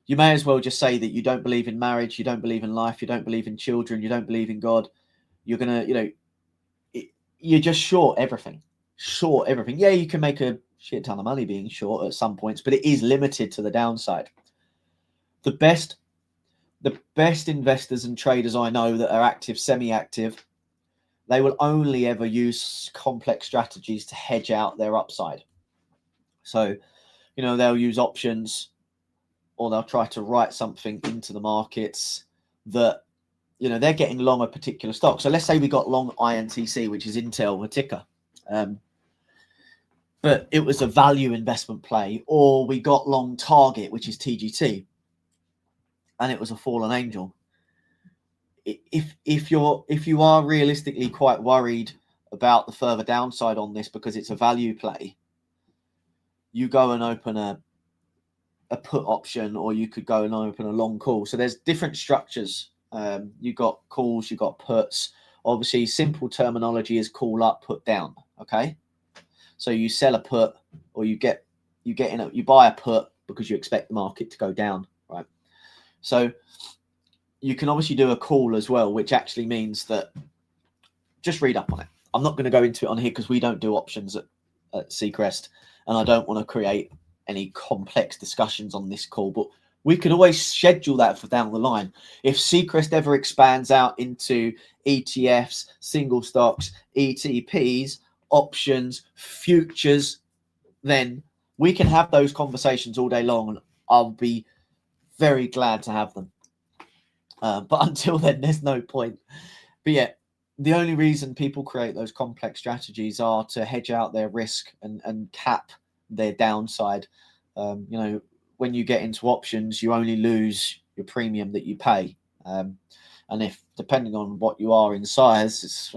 you may as well just say that you don't believe in marriage, you don't believe in life, you don't believe in children, you don't believe in God. You're going to, you're just short everything. Short everything. Yeah, you can make a shit ton of money being short at some points, but it is limited to the downside. The best investors and traders I know that are active, semi-active, they will only ever use complex strategies to hedge out their upside. So, they'll use options, or they'll try to write something into the markets that, they're getting long a particular stock. So let's say we got long INTC, which is Intel, a ticker. But it was a value investment play, or we got long Target, which is TGT, and it was a fallen angel. If you are realistically quite worried about the further downside on this because it's a value play, you go and open a put option, or you could go and open a long call. So there's different structures. You got calls, you got puts. Obviously, simple terminology is call up, put down. Okay, so you sell a put, or you buy a put because you expect the market to go down, right? So you can obviously do a call as well, which actually means that, just read up on it. I'm not going to go into it on here because we don't do options at Seacrest, and I don't want to create any complex discussions on this call, but we could always schedule that for down the line. If Seacrest ever expands out into ETFs, single stocks, ETPs, options, futures, then we can have those conversations all day long, and I'll be very glad to have them. But until then, there's no point. But yeah, the only reason people create those complex strategies are to hedge out their risk and cap their downside. When you get into options, you only lose your premium that you pay. And if, depending on what you are in size, it's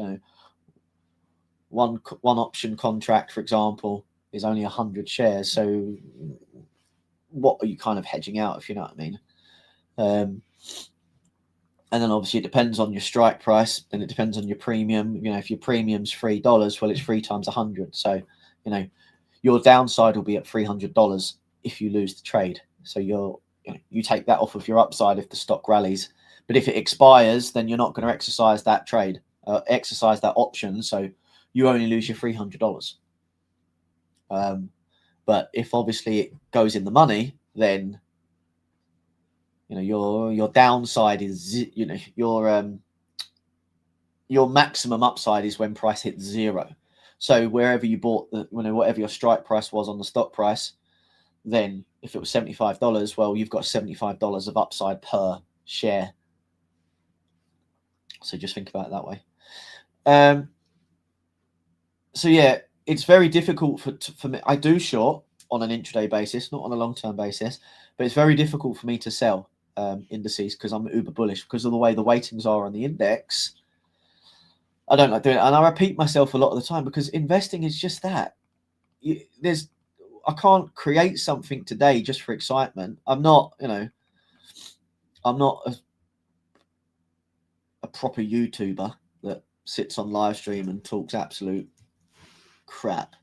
one option contract, for example, is only 100 shares. So what are you kind of hedging out, if you know what I mean? And then obviously it depends on your strike price, then it depends on your premium. If your premium's $3, well, it's 3 times 100. So, your downside will be at $300 if you lose the trade. So you take that off of your upside if the stock rallies. But if it expires, then you're not going to exercise that trade, exercise that option. So you only lose your $300. But if obviously it goes in the money, then your downside is your maximum upside is when price hits 0. So wherever you bought whatever your strike price was on the stock price, then if it was $75, well, you've got $75 of upside per share. So just think about it that way. So yeah, it's very difficult for me. I do short on an intraday basis, not on a long-term basis, but it's very difficult for me to sell indices because I'm uber bullish because of the way the weightings are on the index. I don't like doing it, and I repeat myself a lot of the time because investing is just that. I can't create something today just for excitement. I'm not a proper YouTuber that sits on live stream and talks absolute crap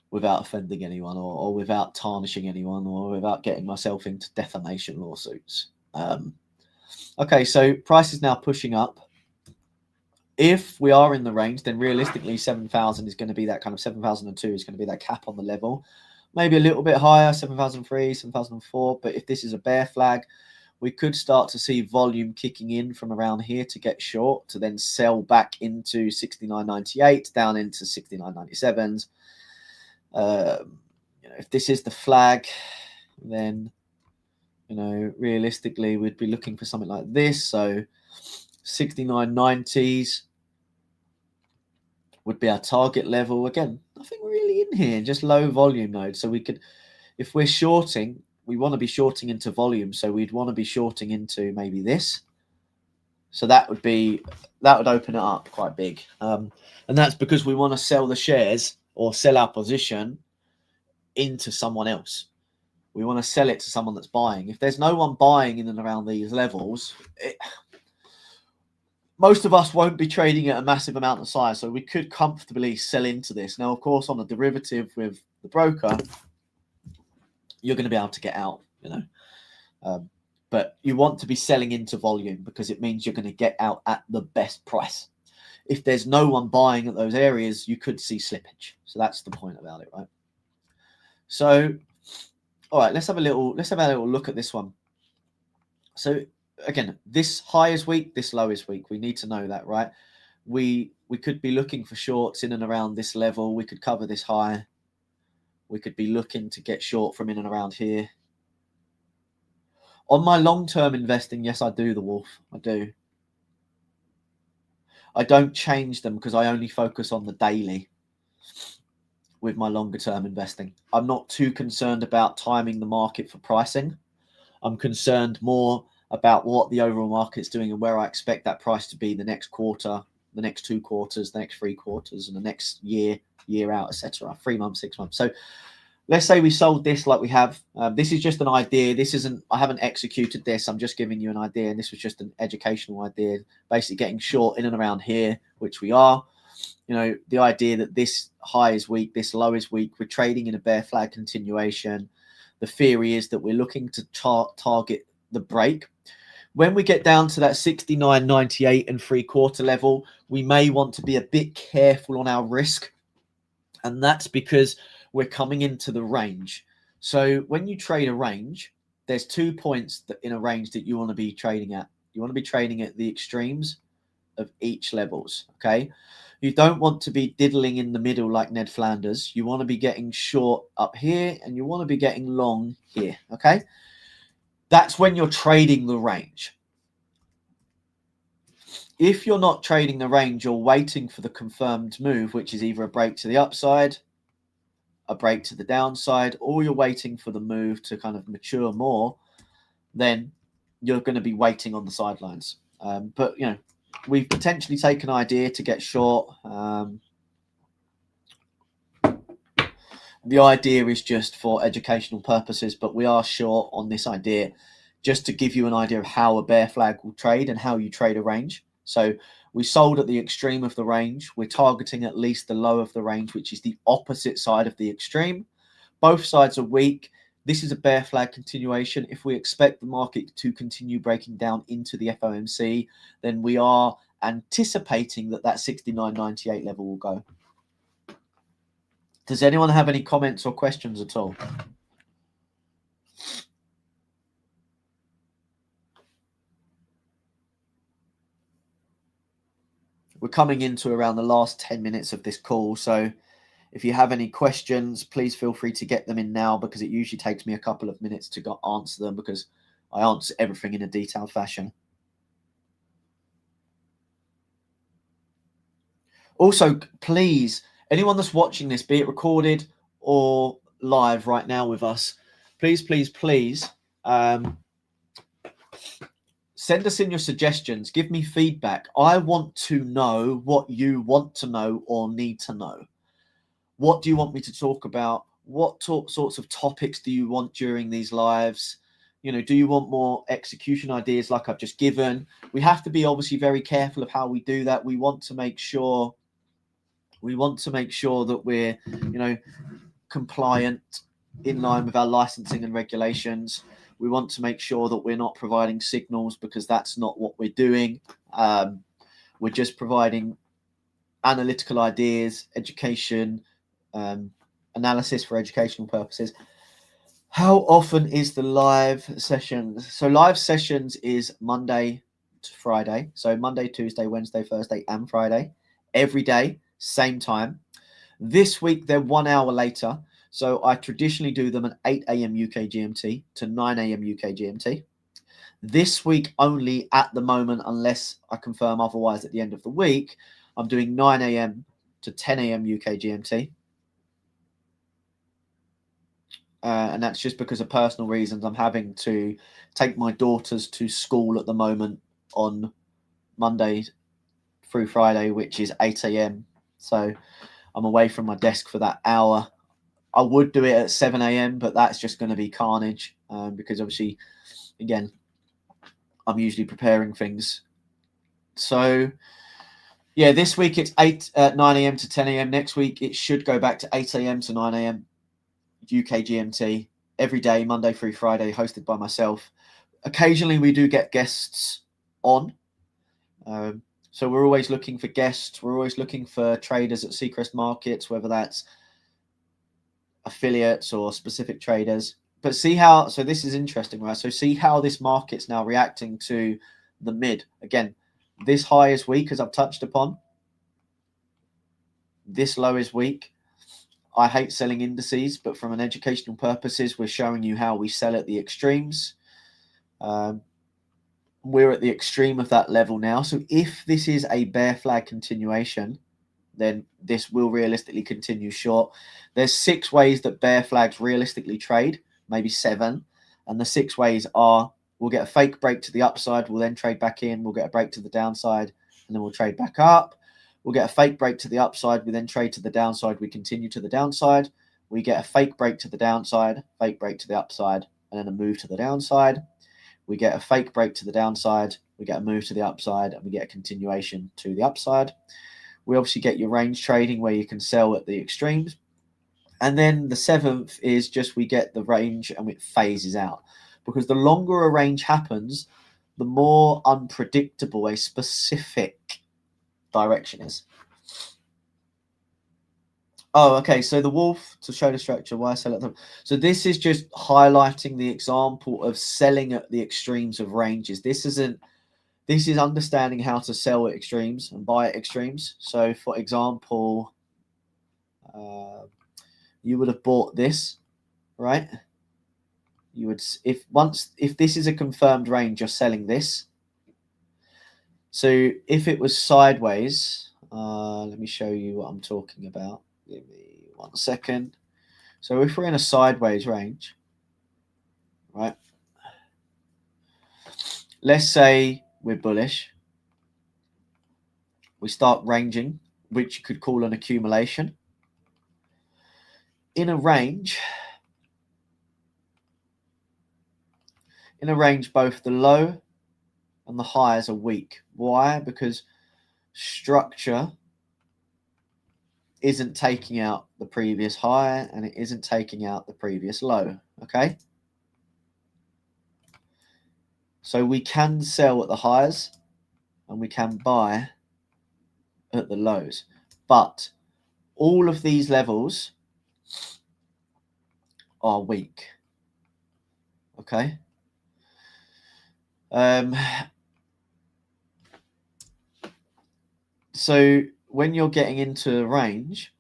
without offending anyone or without tarnishing anyone or without getting myself into defamation lawsuits. Okay, so price is now pushing up. If we are in the range, then realistically 7,000 is going to be that kind of 7,002 is going to be that cap on the level. Maybe a little bit higher, 7,003, 7,004. But if this is a bear flag, we could start to see volume kicking in from around here to get short, to then sell back into 69.98, down into 69.97s. If this is the flag, then realistically we'd be looking for something like this. So 69.90s would be our target level. Again, nothing really in here, just low volume nodes. So we could, if we're shorting, we want to be shorting into volume. So we'd want to be shorting into maybe this. So that would open it up quite big. And that's because we want to sell the shares or sell our position into someone else. We want to sell it to someone that's buying. If there's no one buying in and around these levels, most of us won't be trading at a massive amount of size, so we could comfortably sell into this. Now, of course, on a derivative with the broker, you're going to be able to get out, But you want to be selling into volume because it means you're going to get out at the best price. If there's no one buying at those areas, you could see slippage. So that's the point about it, right? So, all right, let's have a little look at this one. So again, this high is weak, this low is weak. We need to know that, right? We could be looking for shorts in and around this level. We could cover this high. We could be looking to get short from in and around here. On my long-term investing, yes, I do, the Wolf. I do. I don't change them because I only focus on the daily with my longer-term investing. I'm not too concerned about timing the market for pricing. I'm concerned more about what the overall market's doing and where I expect that price to be the next quarter, the next 2 quarters, the next 3 quarters, and the next year out, etc. 3 months, 6 months. So let's say we sold this like we have. This is just an idea. This isn't, I haven't executed this. I'm just giving you an idea. And this was just an educational idea, basically getting short in and around here, which we are. You know, the idea that this high is weak, this low is weak. We're trading in a bear flag continuation. The theory is that we're looking to target the break. When we get down to that 69.98 and 3/4 level, we may want to be a bit careful on our risk. And that's because we're coming into the range. So when you trade a range, there's 2 points that in a range that you want to be trading at. You want to be trading at the extremes of each levels, okay? You don't want to be diddling in the middle like Ned Flanders. You want to be getting short up here and you want to be getting long here, okay? That's when you're trading the range. If you're not trading the range, you're waiting for the confirmed move, which is either a break to the upside, a break to the downside, or you're waiting for the move to kind of mature more, then you're going to be waiting on the sidelines. But, you know, we've potentially taken an idea to get short. The idea is just for educational purposes, but we are short on this idea just to give you an idea of how a bear flag will trade and how you trade a range. So we sold at the extreme of the range. We're targeting at least the low of the range, which is the opposite side of the extreme. Both sides are weak. This is a bear flag continuation. If we expect the market to continue breaking down into the FOMC, then we are anticipating that 69.98 level will go. Does anyone have any comments or questions at all? We're coming into around the last 10 minutes of this call. So if you have any questions, please feel free to get them in now because it usually takes me a couple of minutes to answer them because I answer everything in a detailed fashion. Also, please, anyone that's watching this, be it recorded or live right now with us, please, send us in your suggestions. Give me feedback. I want to know what you want to know or need to know. What do you want me to talk about? What sorts of topics do you want during these lives? You know, do you want more execution ideas like I've just given? We have to be obviously very careful of how we do that. We want to make sure that we're, you know, compliant in line with our licensing and regulations. We want to make sure that we're not providing signals because that's not what we're doing. We're just providing analytical ideas, education, analysis for educational purposes. How often is the live sessions? So live sessions is Monday to Friday. So Monday, Tuesday, Wednesday, Thursday, and Friday. Every day, same time. This week, they're 1 hour later. So I traditionally do them at 8 a.m. UK GMT to 9 a.m. UK GMT. This week only at the moment, unless I confirm otherwise at the end of the week, I'm doing 9 a.m. to 10 a.m. UK GMT. And that's just because of personal reasons. I'm having to take my daughters to school at the moment on Monday through Friday, which is 8 a.m. So I'm away from my desk for that hour. I would do it at 7 a.m., but that's just going to be carnage because obviously, again, I'm usually preparing things. So, yeah, this week it's 9 a.m. to 10 a.m. Next week, it should go back to 8 a.m. to 9 a.m. UK GMT every day, Monday through Friday, hosted by myself. Occasionally we do get guests on. So we're always looking for guests. We're always looking for traders at Seacrest Markets, whether that's affiliates or specific traders. But see how, so this is interesting, right? So see how this market's now reacting to the mid. Again, this high is weak, as I've touched upon. This low is weak. I hate selling indices, but from an educational purposes, we're showing you how we sell at the extremes. We're at the extreme of that level now. So if this is a bear flag continuation, then this will realistically continue short. There's 6 ways that bear flags realistically trade, maybe 7. And the 6 ways are, we'll get a fake break to the upside, we'll then trade back in, we'll get a break to the downside, and then we'll trade back up. We'll get a fake break to the upside, we then trade to the downside, we continue to the downside. We get a fake break to the downside, fake break to the upside, and then a move to the downside. We get a fake break to the downside, we get a move to the upside, and we get a continuation to the upside. We obviously get your range trading where you can sell at the extremes. And then the 7th is just we get the range and it phases out. Because the longer a range happens, the more unpredictable a specific direction is. Oh, okay. So the wolf, to show the structure, why I sell at them. So this is just highlighting the example of selling at the extremes of ranges. This is understanding how to sell at extremes and buy at extremes. So for example, you would have bought this, right? You would, if this is a confirmed range, you're selling this. So if it was sideways, let me show you what I'm talking about. Give me 1 second. So if we're in a sideways range, right? Let's say we're bullish. We start ranging, which you could call an accumulation. In a range, both the low and the highs are weak. Why? Because structure isn't taking out the previous high and it isn't taking out the previous low. Okay? So we can sell at the highs and we can buy at the lows. But all of these levels are weak. Okay? So when you're getting into a range,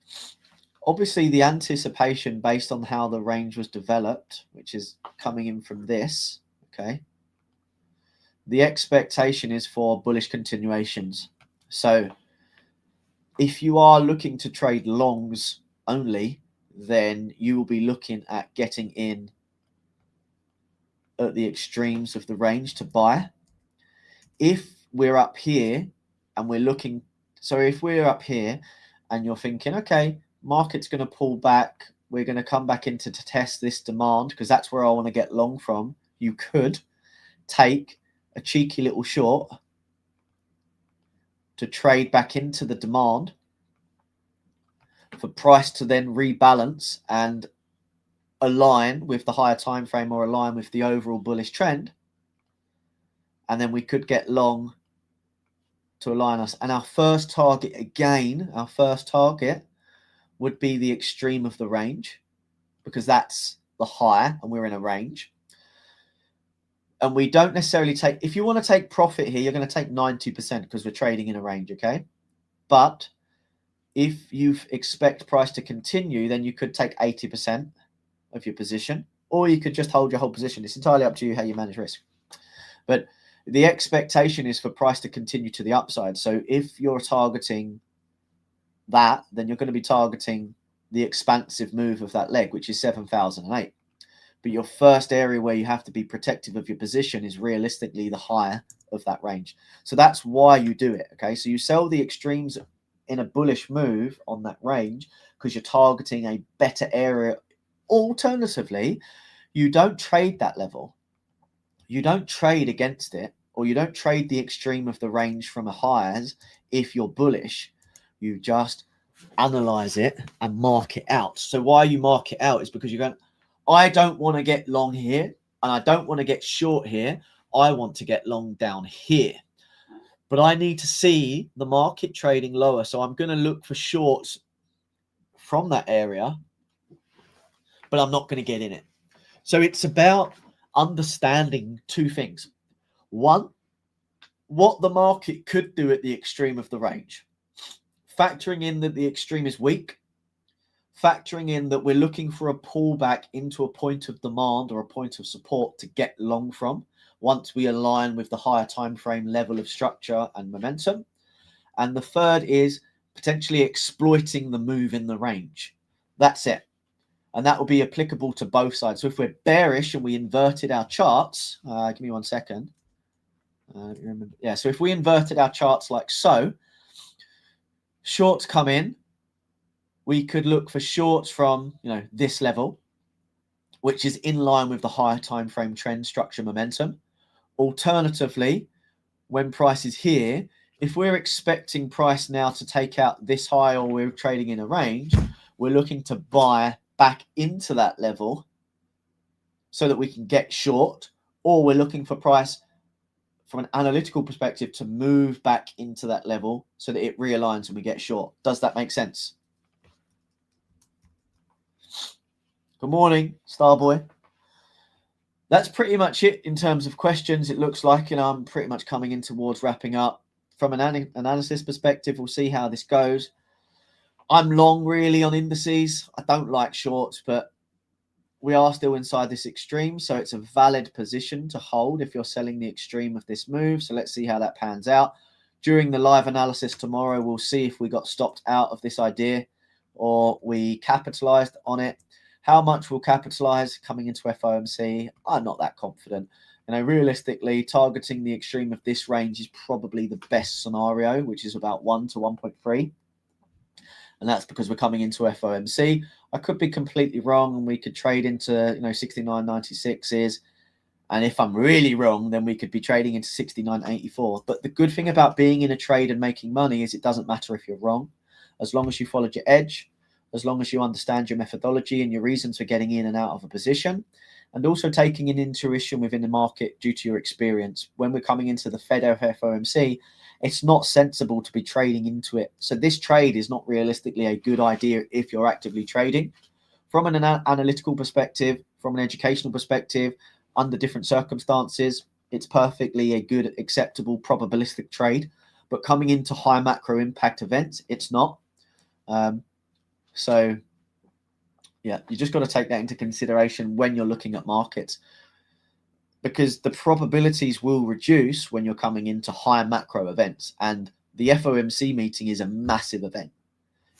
obviously the anticipation based on how the range was developed, which is coming in from this, okay, the expectation is for bullish continuations. So if you are looking to trade longs only, then you will be looking at getting in at the extremes of the range to buy. If we're up here and we're looking, so if we're up here and you're thinking, okay, market's going to pull back, we're going to come back into to test this demand because that's where I want to get long from, you could take a cheeky little short to trade back into the demand for price to then rebalance and align with the higher time frame or align with the overall bullish trend, and then we could get long to align us. And our first target, again, our first target would be the extreme of the range because that's the high and we're in a range. And we don't necessarily take, if you want to take profit here, you're going to take 90% because we're trading in a range, okay? But if you expect price to continue, then you could take 80% of your position, or you could just hold your whole position. It's entirely up to you how you manage risk. But the expectation is for price to continue to the upside. So if you're targeting that, then you're going to be targeting the expansive move of that leg, which is 7,008. But your first area where you have to be protective of your position is realistically the higher of that range. So that's why you do it, okay? So you sell the extremes in a bullish move on that range because you're targeting a better area. Alternatively, you don't trade that level. You don't trade against it, or you don't trade the extreme of the range from a highs if you're bullish. You just analyze it and mark it out. So why you mark it out is because you're going, I don't want to get long here and I don't want to get short here. I want to get long down here. But I need to see the market trading lower. So I'm going to look for shorts from that area, but I'm not going to get in it. So it's about understanding two things. One, what the market could do at the extreme of the range. Factoring in that the extreme is weak. Factoring in that we're looking for a pullback into a point of demand or a point of support to get long from once we align with the higher time frame level of structure and momentum. And the third is potentially exploiting the move in the range. That's it. And that will be applicable to both sides. So if we're bearish and we inverted our charts, give me 1 second. So if we inverted our charts like so, shorts come in, we could look for shorts from this level, which is in line with the higher time frame trend structure momentum. Alternatively, when price is here, if we're expecting price now to take out this high or we're trading in a range, we're looking to buy back into that level so that we can get short, or we're looking for price from an analytical perspective to move back into that level so that it realigns and we get short. Does that make sense? Good morning, Starboy. That's pretty much it in terms of questions. It looks like, I'm pretty much coming in towards wrapping up. From an analysis perspective, we'll see how this goes. I'm long really on indices. I don't like shorts, but we are still inside this extreme. So it's a valid position to hold if you're selling the extreme of this move. So let's see how that pans out. During the live analysis tomorrow, we'll see if we got stopped out of this idea or we capitalized on it. How much we'll capitalize coming into FOMC, I'm not that confident. Realistically, targeting the extreme of this range is probably the best scenario, which is about 1 to 1.3. And that's because we're coming into FOMC. I could be completely wrong and we could trade into 69.96s. And if I'm really wrong, then we could be trading into 69.84. But the good thing about being in a trade and making money is it doesn't matter if you're wrong. As long as you followed your edge, as long as you understand your methodology and your reasons for getting in and out of a position, and also taking an intuition within the market due to your experience. When we're coming into the Fed FOMC, it's not sensible to be trading into it. So this trade is not realistically a good idea if you're actively trading. From an analytical perspective, from an educational perspective, under different circumstances, it's perfectly a good, acceptable, probabilistic trade. But coming into high macro impact events, it's not. So yeah, you just got to take that into consideration when you're looking at markets, because the probabilities will reduce when you're coming into high macro events. And the FOMC meeting is a massive event.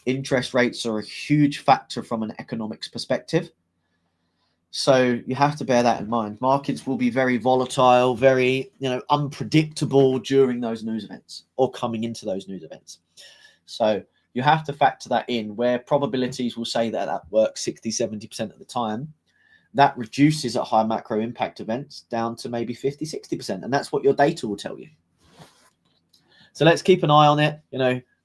Interest rates are a huge factor from an economics perspective. So you have to bear that in mind. Markets will be very volatile, very unpredictable during those news events or coming into those news events. So you have to factor that in, where probabilities will say that works 60, 70% of the time. That reduces at high macro impact events down to maybe 50, 60%. And that's what your data will tell you. So let's keep an eye on it.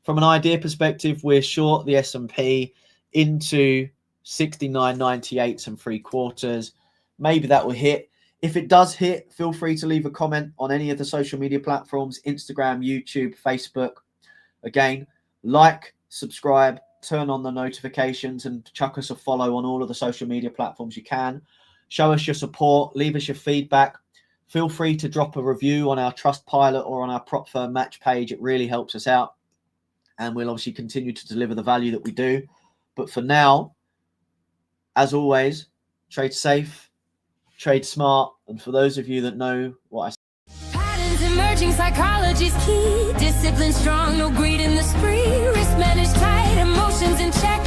From an idea perspective, we're short the S&P into 69.98 and 3/4. Maybe that will hit. If it does hit, feel free to leave a comment on any of the social media platforms, Instagram, YouTube, Facebook. Again, like, subscribe, turn on the notifications, and chuck us a follow on all of the social media platforms you can. Show us your support, leave us your feedback. Feel free to drop a review on our Trustpilot or on our Prop Firm Match page. It really helps us out, and we'll obviously continue to deliver the value that we do. But for now, as always, trade safe, trade smart, and for those of you that know what I Patterns emerging, psychology's key. Discipline strong, no greed in the spree. Risk managed tight, emotions in check.